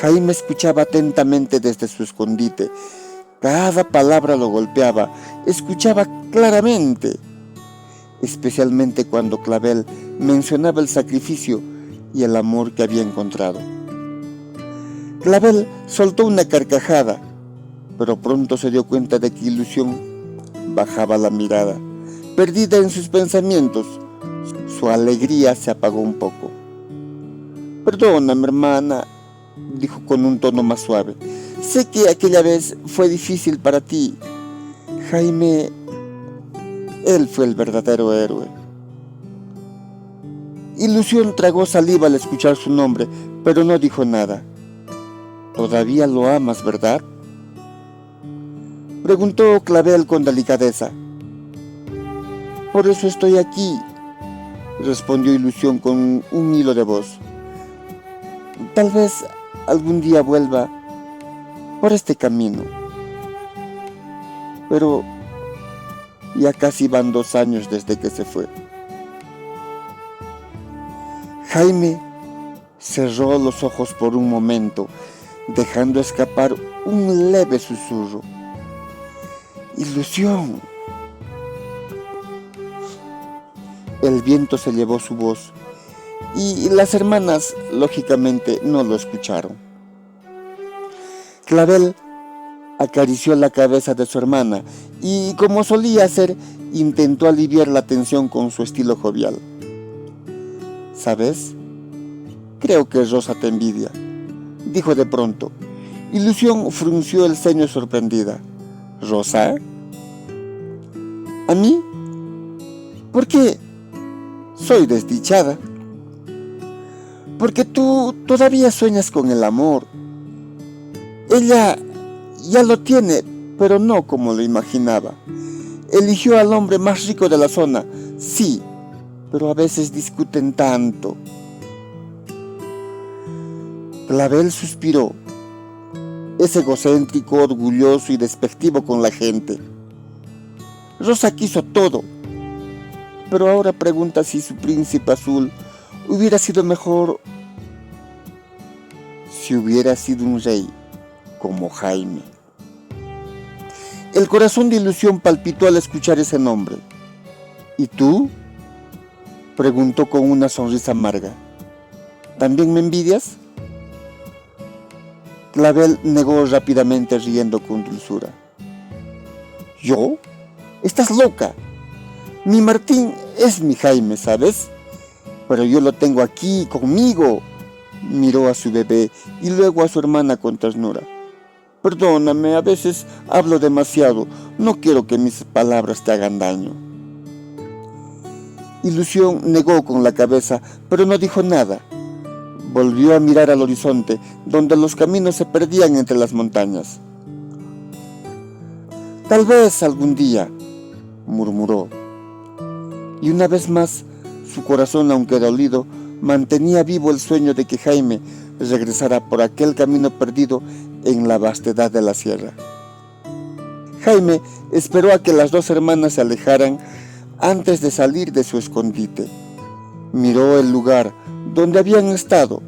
Jaime escuchaba atentamente desde su escondite. Cada palabra lo golpeaba, escuchaba claramente, especialmente cuando Clavel mencionaba el sacrificio y el amor que había encontrado. Clavel soltó una carcajada, pero pronto se dio cuenta de que Ilusión bajaba la mirada, perdida en sus pensamientos. Su alegría se apagó un poco. «Perdóname, hermana», dijo con un tono más suave. «Sé que aquella vez fue difícil para ti. Jaime, él fue el verdadero héroe». Ilusión tragó saliva al escuchar su nombre, pero no dijo nada. «¿Todavía lo amas, verdad?», preguntó Clavel con delicadeza. «Por eso estoy aquí», respondió Ilusión con un hilo de voz. «Tal vez algún día vuelva por este camino, pero ya casi van 2 años desde que se fue». Jaime cerró los ojos por un momento, dejando escapar un leve susurro. «Ilusión». El viento se llevó su voz y las hermanas, lógicamente, no lo escucharon. Clavel acarició la cabeza de su hermana y, como solía hacer, intentó aliviar la tensión con su estilo jovial. «¿Sabes? Creo que Rosa te envidia», dijo de pronto. Ilusión frunció el ceño sorprendida. «¿Rosa? ¿A mí? ¿Por qué? Soy desdichada». «Porque tú todavía sueñas con el amor. Ella ya lo tiene, pero no como lo imaginaba. Eligió al hombre más rico de la zona, sí, pero a veces discuten tanto. Clavel suspiró. Es egocéntrico, orgulloso y despectivo con la gente. Rosa quiso todo, pero ahora pregunta si su príncipe azul hubiera sido mejor si hubiera sido un rey como Jaime. El corazón de Ilusión palpitó al escuchar ese nombre. ¿Y tú?, preguntó con una sonrisa amarga. ¿También me envidias? Clavel negó rápidamente, riendo con dulzura. ¿Yo? Estás loca. Mi Martín es mi Jaime, ¿sabes? Pero yo lo tengo aquí, conmigo. Miró a su bebé y luego a su hermana con ternura. Perdóname, a veces hablo demasiado. No quiero que mis palabras te hagan daño. Ilusión negó con la cabeza, pero no dijo nada. Volvió a mirar al horizonte, donde los caminos se perdían entre las montañas. Tal vez algún día, murmuró. Y una vez más, su corazón, aunque dolido, mantenía vivo el sueño de que Jaime regresara por aquel camino perdido en la vastedad de la sierra. Jaime esperó a que las dos hermanas se alejaran antes de salir de su escondite. Miró el lugar donde habían estado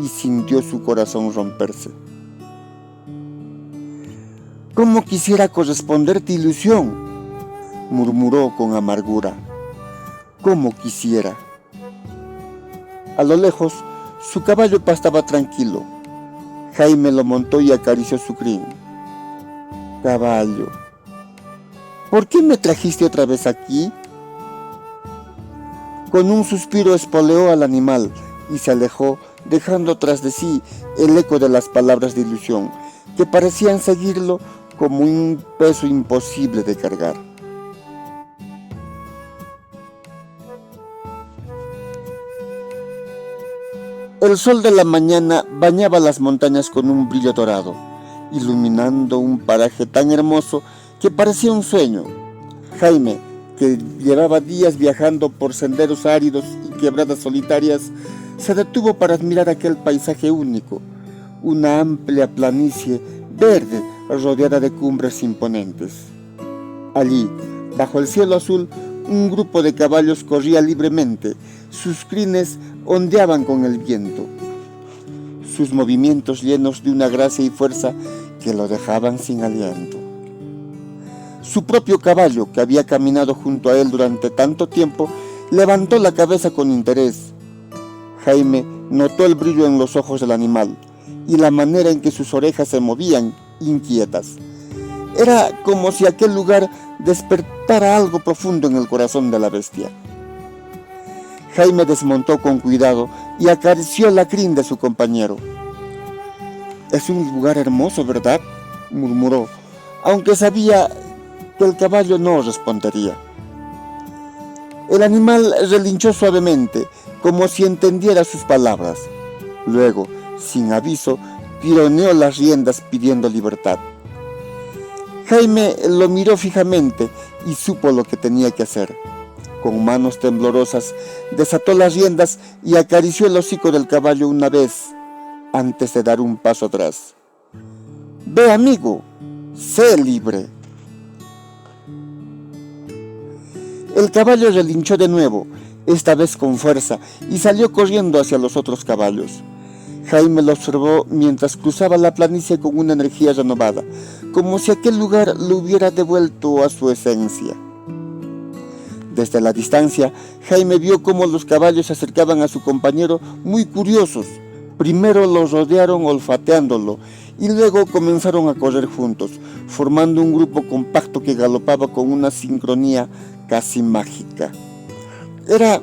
y sintió su corazón romperse. «¿Cómo quisiera corresponderte, Ilusión?», murmuró con amargura. «¿Cómo quisiera?». A lo lejos, su caballo pastaba tranquilo. Jaime lo montó y acarició su crin. «Caballo, ¿por qué me trajiste otra vez aquí?». Con un suspiro espoleó al animal y se alejó, dejando tras de sí el eco de las palabras de Ilusión, que parecían seguirlo como un peso imposible de cargar. El sol de la mañana bañaba las montañas con un brillo dorado, iluminando un paraje tan hermoso que parecía un sueño. Jaime, que llevaba días viajando por senderos áridos y quebradas solitarias, se detuvo para admirar aquel paisaje único, una amplia planicie verde rodeada de cumbres imponentes. Allí, bajo el cielo azul, un grupo de caballos corría libremente, sus crines ondeaban con el viento, sus movimientos llenos de una gracia y fuerza que lo dejaban sin aliento. Su propio caballo, que había caminado junto a él durante tanto tiempo, levantó la cabeza con interés. Jaime notó el brillo en los ojos del animal y la manera en que sus orejas se movían inquietas. Era como si aquel lugar despertara algo profundo en el corazón de la bestia. Jaime desmontó con cuidado y acarició la crin de su compañero. «Es un lugar hermoso, ¿verdad?», murmuró, aunque sabía que el caballo no respondería. El animal relinchó suavemente, como si entendiera sus palabras. Luego, sin aviso, tironeó las riendas pidiendo libertad. Jaime lo miró fijamente y supo lo que tenía que hacer. Con manos temblorosas, desató las riendas y acarició el hocico del caballo una vez, antes de dar un paso atrás. «Ve, amigo, sé libre». El caballo relinchó de nuevo, esta vez con fuerza, y salió corriendo hacia los otros caballos. Jaime lo observó mientras cruzaba la planicie con una energía renovada, como si aquel lugar lo hubiera devuelto a su esencia. Desde la distancia, Jaime vio cómo los caballos se acercaban a su compañero muy curiosos. Primero lo rodearon olfateándolo y luego comenzaron a correr juntos, formando un grupo compacto que galopaba con una sincronía casi mágica. Era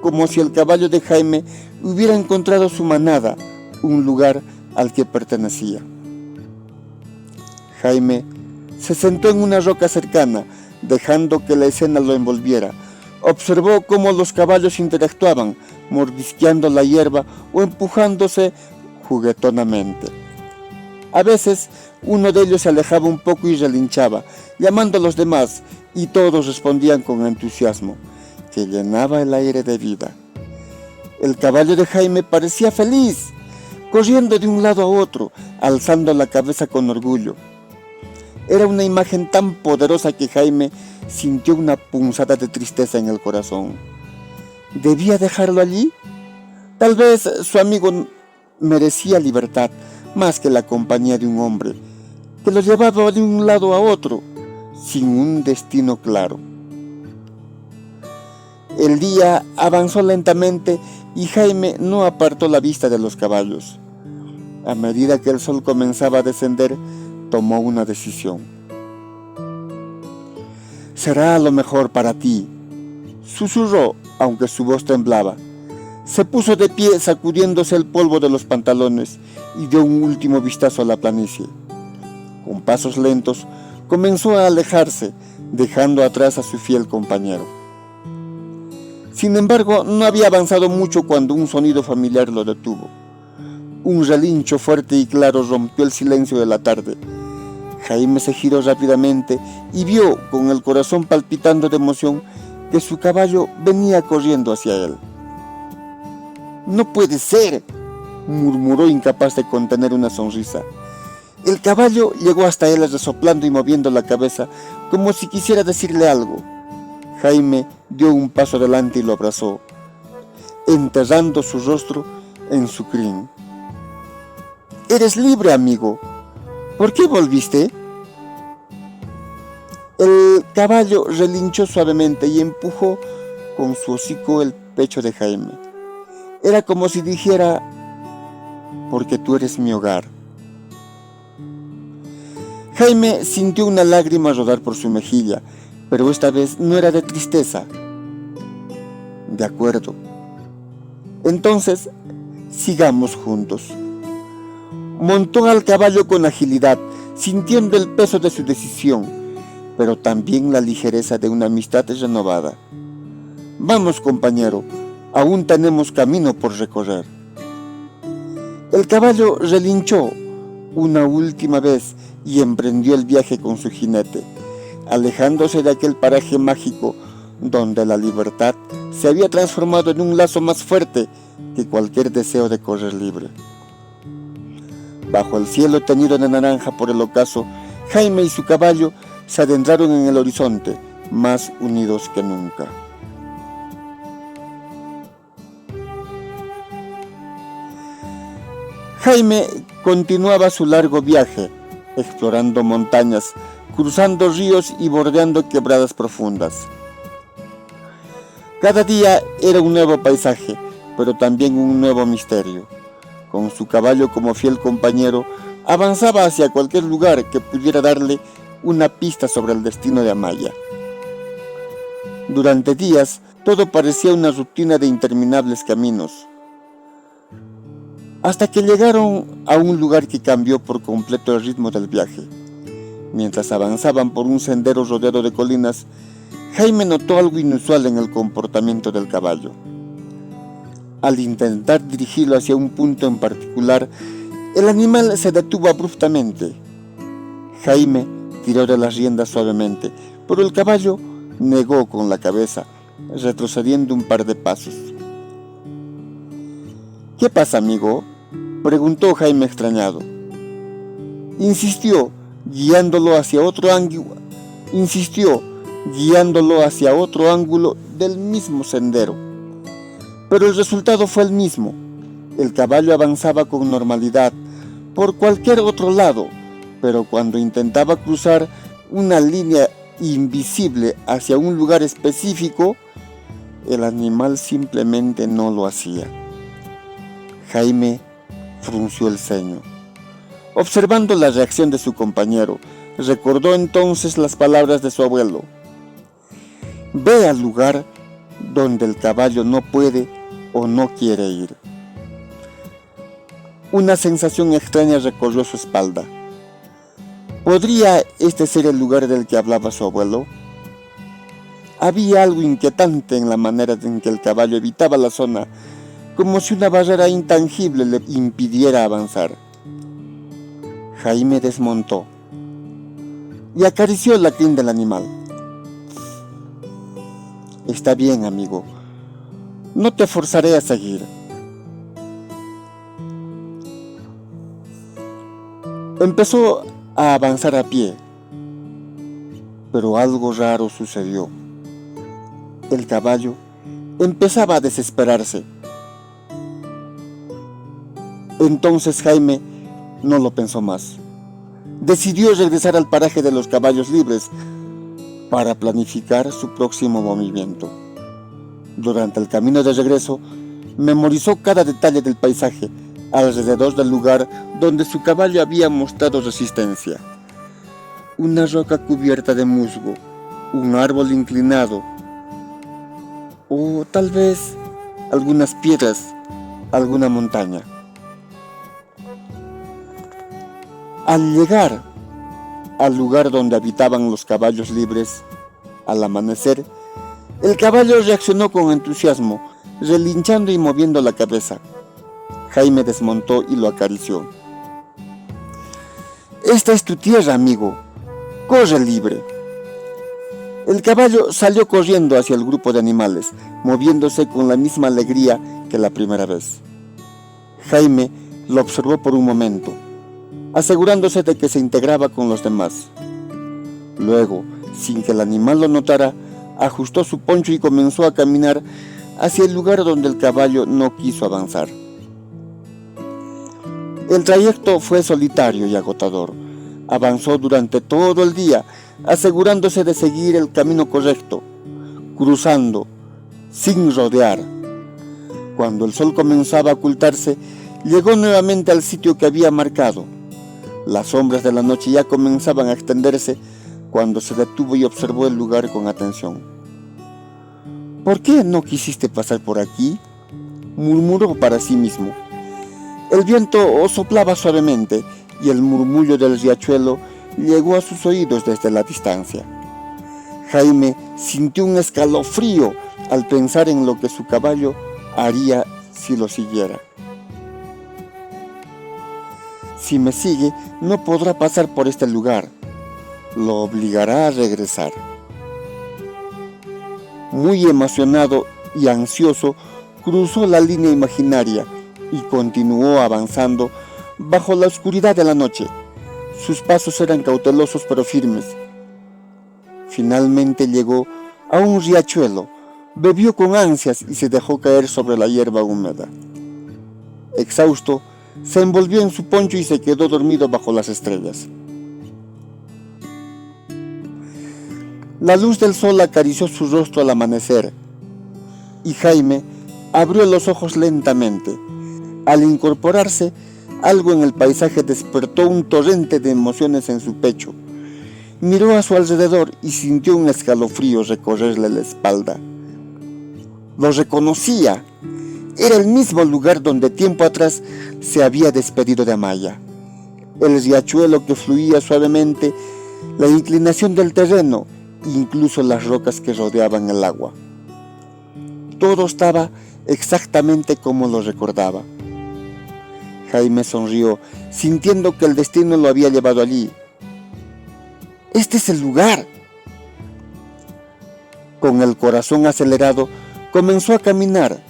como si el caballo de Jaime hubiera encontrado su manada, un lugar al que pertenecía. Jaime se sentó en una roca cercana, dejando que la escena lo envolviera. Observó cómo los caballos interactuaban, mordisqueando la hierba o empujándose juguetonamente. A veces uno de ellos se alejaba un poco y relinchaba, llamando a los demás, y todos respondían con entusiasmo, que llenaba el aire de vida. El caballo de Jaime parecía feliz, corriendo de un lado a otro, alzando la cabeza con orgullo. Era una imagen tan poderosa que Jaime sintió una punzada de tristeza en el corazón. ¿Debía dejarlo allí? Tal vez su amigo merecía libertad más que la compañía de un hombre que lo llevaba de un lado a otro sin un destino claro. El día avanzó lentamente y Jaime no apartó la vista de los caballos. A medida que el sol comenzaba a descender, tomó una decisión. «Será lo mejor para ti», susurró, aunque su voz temblaba. Se puso de pie sacudiéndose el polvo de los pantalones y dio un último vistazo a la planicie. Con pasos lentos comenzó a alejarse, dejando atrás a su fiel compañero. Sin embargo, no había avanzado mucho cuando un sonido familiar lo detuvo. Un relincho fuerte y claro rompió el silencio de la tarde. Jaime se giró rápidamente y vio, con el corazón palpitando de emoción, que su caballo venía corriendo hacia él. «No puede ser», murmuró, incapaz de contener una sonrisa. El caballo llegó hasta él resoplando y moviendo la cabeza, como si quisiera decirle algo. Jaime dio un paso adelante y lo abrazó, enterrando su rostro en su crin. «Eres libre, amigo. ¿Por qué volviste?» El caballo relinchó suavemente y empujó con su hocico el pecho de Jaime. Era como si dijera: «Porque tú eres mi hogar». Jaime sintió una lágrima rodar por su mejilla, pero esta vez no era de tristeza. «De acuerdo. Entonces, sigamos juntos». Montó al caballo con agilidad, sintiendo el peso de su decisión, pero también la ligereza de una amistad renovada. «Vamos, compañero, aún tenemos camino por recorrer». El caballo relinchó una última vez y emprendió el viaje con su jinete, alejándose de aquel paraje mágico donde la libertad se había transformado en un lazo más fuerte que cualquier deseo de correr libre. Bajo el cielo teñido de naranja por el ocaso, Jaime y su caballo se adentraron en el horizonte, más unidos que nunca. Jaime continuaba su largo viaje, explorando montañas, cruzando ríos y bordeando quebradas profundas. Cada día era un nuevo paisaje, pero también un nuevo misterio. Con su caballo como fiel compañero, avanzaba hacia cualquier lugar que pudiera darle una pista sobre el destino de Amaya. Durante días, todo parecía una rutina de interminables caminos, hasta que llegaron a un lugar que cambió por completo el ritmo del viaje. Mientras avanzaban por un sendero rodeado de colinas, Jaime notó algo inusual en el comportamiento del caballo. Al intentar dirigirlo hacia un punto en particular, el animal se detuvo abruptamente. Jaime tiró de las riendas suavemente, pero el caballo negó con la cabeza, retrocediendo un par de pasos. «¿Qué pasa, amigo?», preguntó Jaime extrañado. Insistió, guiándolo hacia otro ángulo del mismo sendero. Pero el resultado fue el mismo. El caballo avanzaba con normalidad por cualquier otro lado, pero cuando intentaba cruzar una línea invisible hacia un lugar específico, el animal simplemente no lo hacía. Jaime frunció el ceño. Observando la reacción de su compañero, recordó entonces las palabras de su abuelo: «Ve al lugar donde el caballo no puede o no quiere ir». Una sensación extraña recorrió su espalda. ¿Podría este ser el lugar del que hablaba su abuelo? Había algo inquietante en la manera en que el caballo evitaba la zona, como si una barrera intangible le impidiera avanzar. Jaime desmontó y acarició la crin del animal. Está bien, amigo, no te forzaré a seguir. Empezó a avanzar a pie, pero algo raro sucedió. El caballo empezaba a desesperarse. Entonces Jaime no lo pensó más. Decidió regresar al paraje de los caballos libres para planificar su próximo movimiento. Durante el camino de regreso, memorizó cada detalle del paisaje alrededor del lugar donde su caballo había mostrado resistencia. Una roca cubierta de musgo, un árbol inclinado, o tal vez algunas piedras, alguna montaña. Al llegar al lugar donde habitaban los caballos libres, al amanecer, el caballo reaccionó con entusiasmo, relinchando y moviendo la cabeza. Jaime desmontó y lo acarició. Esta es tu tierra, amigo. Corre libre. El caballo salió corriendo hacia el grupo de animales, moviéndose con la misma alegría que la primera vez. Jaime lo observó por un momento, asegurándose de que se integraba con los demás. Luego, sin que el animal lo notara, ajustó su poncho y comenzó a caminar hacia el lugar donde el caballo no quiso avanzar. El trayecto fue solitario y agotador. Avanzó durante todo el día, asegurándose de seguir el camino correcto, cruzando, sin rodear. Cuando el sol comenzaba a ocultarse, llegó nuevamente al sitio que había marcado. Las sombras de la noche ya comenzaban a extenderse cuando se detuvo y observó el lugar con atención. ¿Por qué no quisiste pasar por aquí?, murmuró para sí mismo. El viento soplaba suavemente y el murmullo del riachuelo llegó a sus oídos desde la distancia. Jaime sintió un escalofrío al pensar en lo que su caballo haría si lo siguiera. Si me sigue, no podrá pasar por este lugar. Lo obligará a regresar. Muy emocionado y ansioso, cruzó la línea imaginaria y continuó avanzando bajo la oscuridad de la noche. Sus pasos eran cautelosos pero firmes. Finalmente llegó a un riachuelo, bebió con ansias y se dejó caer sobre la hierba húmeda. Exhausto, se envolvió en su poncho y se quedó dormido bajo las estrellas. La luz del sol acarició su rostro al amanecer y Jaime abrió los ojos lentamente. Al incorporarse, algo en el paisaje despertó un torrente de emociones en su pecho. Miró a su alrededor y sintió un escalofrío recorrerle la espalda. Lo reconocía. Era el mismo lugar donde tiempo atrás se había despedido de Amaya. El riachuelo que fluía suavemente, la inclinación del terreno, incluso las rocas que rodeaban el agua. Todo estaba exactamente como lo recordaba. Jaime sonrió, sintiendo que el destino lo había llevado allí. ¡Este es el lugar! Con el corazón acelerado, comenzó a caminar.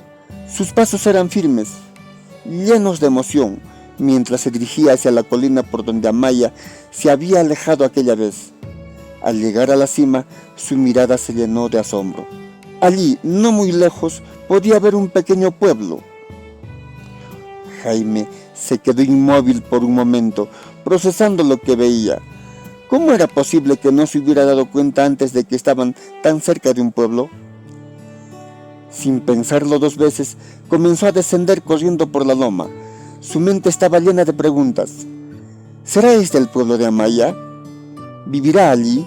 Sus pasos eran firmes, llenos de emoción, mientras se dirigía hacia la colina por donde Amaya se había alejado aquella vez. Al llegar a la cima, su mirada se llenó de asombro. Allí, no muy lejos, podía ver un pequeño pueblo. Jaime se quedó inmóvil por un momento, procesando lo que veía. ¿Cómo era posible que no se hubiera dado cuenta antes de que estaban tan cerca de un pueblo? Sin pensarlo dos veces, comenzó a descender corriendo por la loma. Su mente estaba llena de preguntas. ¿Será este el pueblo de Amaya? ¿Vivirá allí?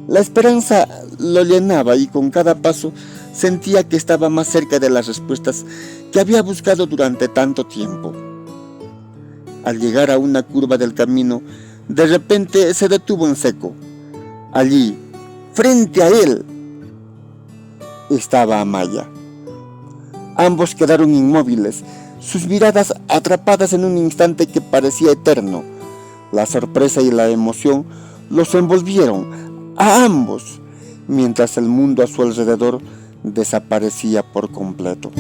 La esperanza lo llenaba y con cada paso sentía que estaba más cerca de las respuestas que había buscado durante tanto tiempo. Al llegar a una curva del camino, de repente se detuvo en seco. Allí, frente a él, estaba Amaya. Ambos quedaron inmóviles, sus miradas atrapadas en un instante que parecía eterno. La sorpresa y la emoción los envolvieron a ambos, mientras el mundo a su alrededor desaparecía por completo.